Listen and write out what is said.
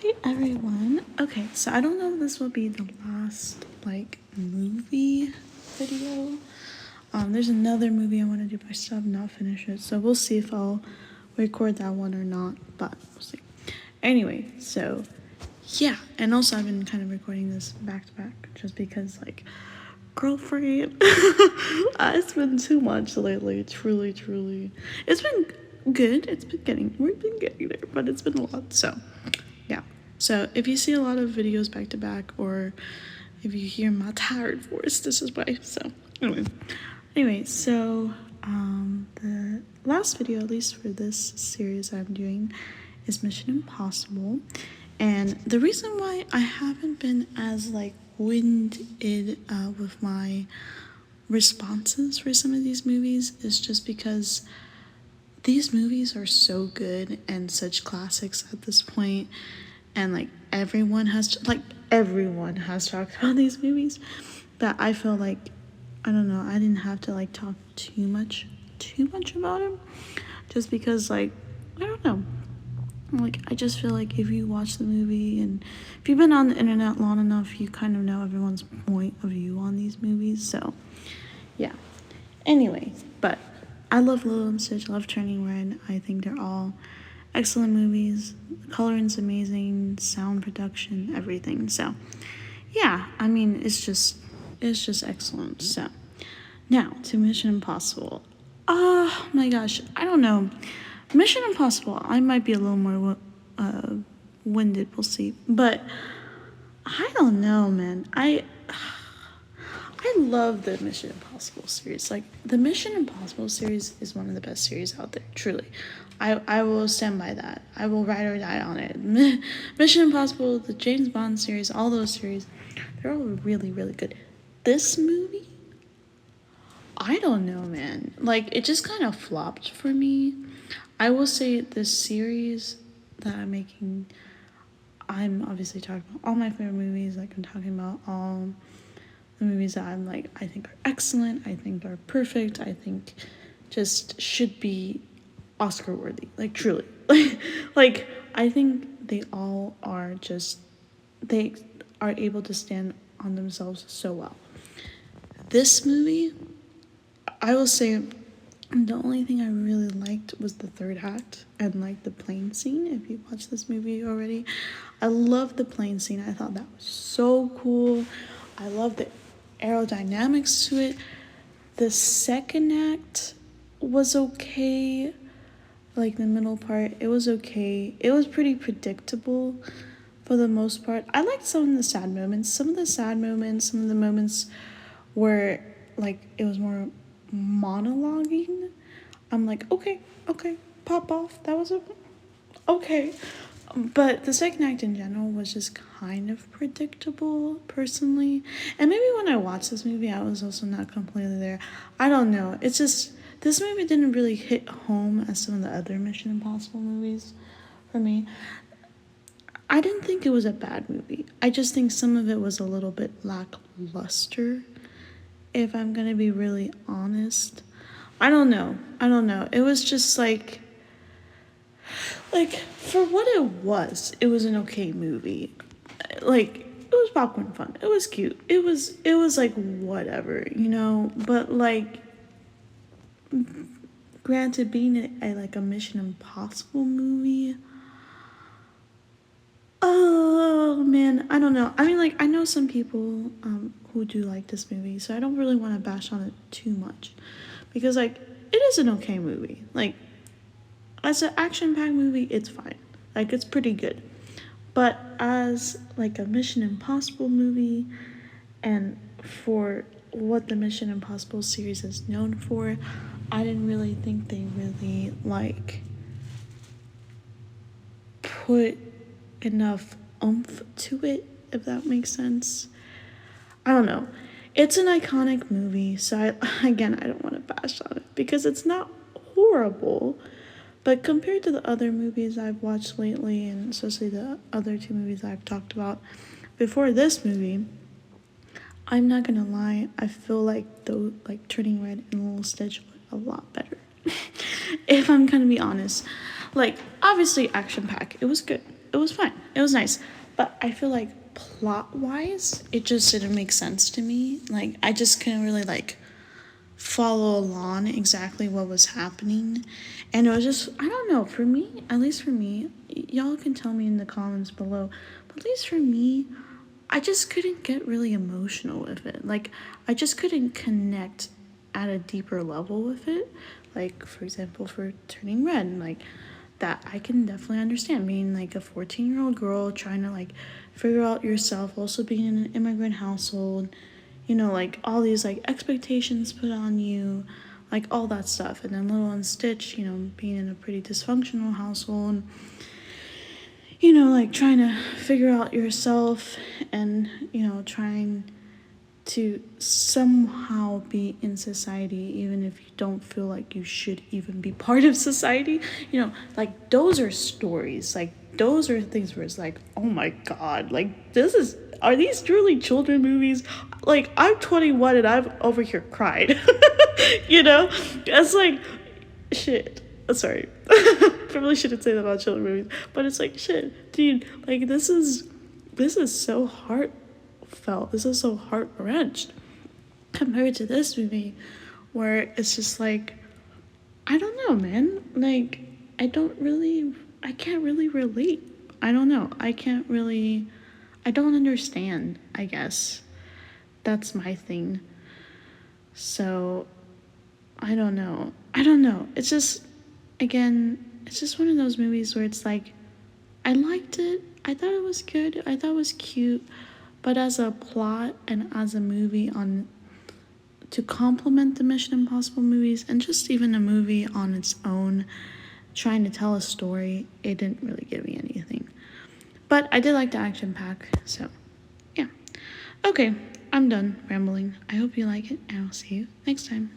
Hi everyone. Okay, so I don't know if this will be the last movie video. There's another movie I want to do, but I still have not finished it. So we'll see if I'll record that one or not, but we'll see. Anyway, so yeah, and also I've been kind of recording this back to back just because girlfriend, it's been too much lately. Truly, it's been good. We've been getting there, but it's been a lot. So yeah. So if you see a lot of videos back to back, or if you hear my tired voice, this is why. So anyway, so the last video, at least for this series I'm doing, is Mission Impossible. And the reason why I haven't been as winded with my responses for some of these movies is just because these movies are so good and such classics at this point, and everyone has talked about these movies, that I feel like, I don't know, I didn't have to talk too much about them, just because I don't know, I just feel like if you watch the movie and if you've been on the internet long enough, you kind of know everyone's point of view on these movies. So yeah, anyway, but I love Lilo and Stitch, I love Turning Red. I think they're all excellent movies. The coloring's amazing, sound production, everything. So yeah, I mean, it's just excellent. So now to Mission Impossible. Oh my gosh, I don't know. Mission Impossible, I might be a little more winded, we'll see. But I don't know, man. I love the Mission Impossible series. The Mission Impossible series is one of the best series out there, truly. I will stand by that. I will ride or die on it. Mission Impossible, the James Bond series, all those series, they're all really, really good. This movie, I don't know, man. It just kind of flopped for me. I will say this series that I'm making, I'm obviously talking about all my favorite movies. I'm talking about all the movies that I think are excellent, I think are perfect, I think just should be Oscar worthy. Truly. I think they all are they are able to stand on themselves so well. This movie, I will say, the only thing I really liked was the third act and the plane scene. If you watched this movie already, I love the plane scene. I thought that was so cool. I love the aerodynamics to it. The second act was okay. The middle part, it was okay. It was pretty predictable for the most part. I liked some of the sad moments. Some of the moments where it was more monologuing. I'm okay, pop off. That was okay. But the second act in general was just kind of predictable, personally. And maybe when I watched this movie, I was also not completely there. I don't know. It's just, this movie didn't really hit home as some of the other Mission Impossible movies for me. I didn't think it was a bad movie. I just think some of it was a little bit lackluster, if I'm gonna be really honest. I don't know. It was just for what it was an okay movie. It was popcorn fun. It was cute. It was whatever, but granted, being a Mission Impossible movie, oh man, I don't know. I mean, I know some people who do like this movie, so I don't really want to bash on it too much, because it is an okay movie. As an action-packed movie, it's fine. It's pretty good. But as a Mission Impossible movie, and for what the Mission Impossible series is known for, I didn't really think they really put enough oomph to it, if that makes sense. I don't know. It's an iconic movie, so I don't want to bash on it, because it's not horrible. But compared to the other movies I've watched lately, and especially the other two movies I've talked about before this movie, I'm not gonna lie, I feel Turning Red and Lilo and Stitch were a lot better. If I'm gonna be honest. Obviously action packed. It was good. it was fine. It was nice. But I feel like plot wise, it just didn't make sense to me. Like I just couldn't really like follow along exactly what was happening. And it was just, I don't know, for me, at least for me, y'all can tell me in the comments below, but at least for me, I just couldn't get really emotional with it. Like, I just couldn't connect at a deeper level with it. Like, for example, for Turning Red, like, that I can definitely understand being like a 14-year-old girl trying to like figure out yourself, also being in an immigrant household, you know, like all these like expectations put on you, like all that stuff. And then Lilo and Stitch, you know, being in a pretty dysfunctional household, you know, like trying to figure out yourself and, you know, trying to somehow be in society even if you don't feel like you should even be part of society. You know, like those are stories, like those are things where it's like, oh my god, like this is, are these truly children movies? Like I'm 21 and I've over here cried. You know, it's like shit, sorry. Probably shouldn't say that about children movies, but it's like shit, dude, like this is so heartfelt, this is so heart-wrenched compared to this movie where it's just like, I don't know, man, like I can't really relate. I don't know, I don't understand, I guess. That's my thing. So I don't know. It's just, again, it's just one of those movies where it's like, I liked it. I thought it was good. I thought it was cute. But as a plot and as a movie on to complement the Mission Impossible movies and just even a movie on its own trying to tell a story, it didn't really give me anything. But I did like the action pack, so yeah. Okay, I'm done rambling. I hope you like it, and I'll see you next time.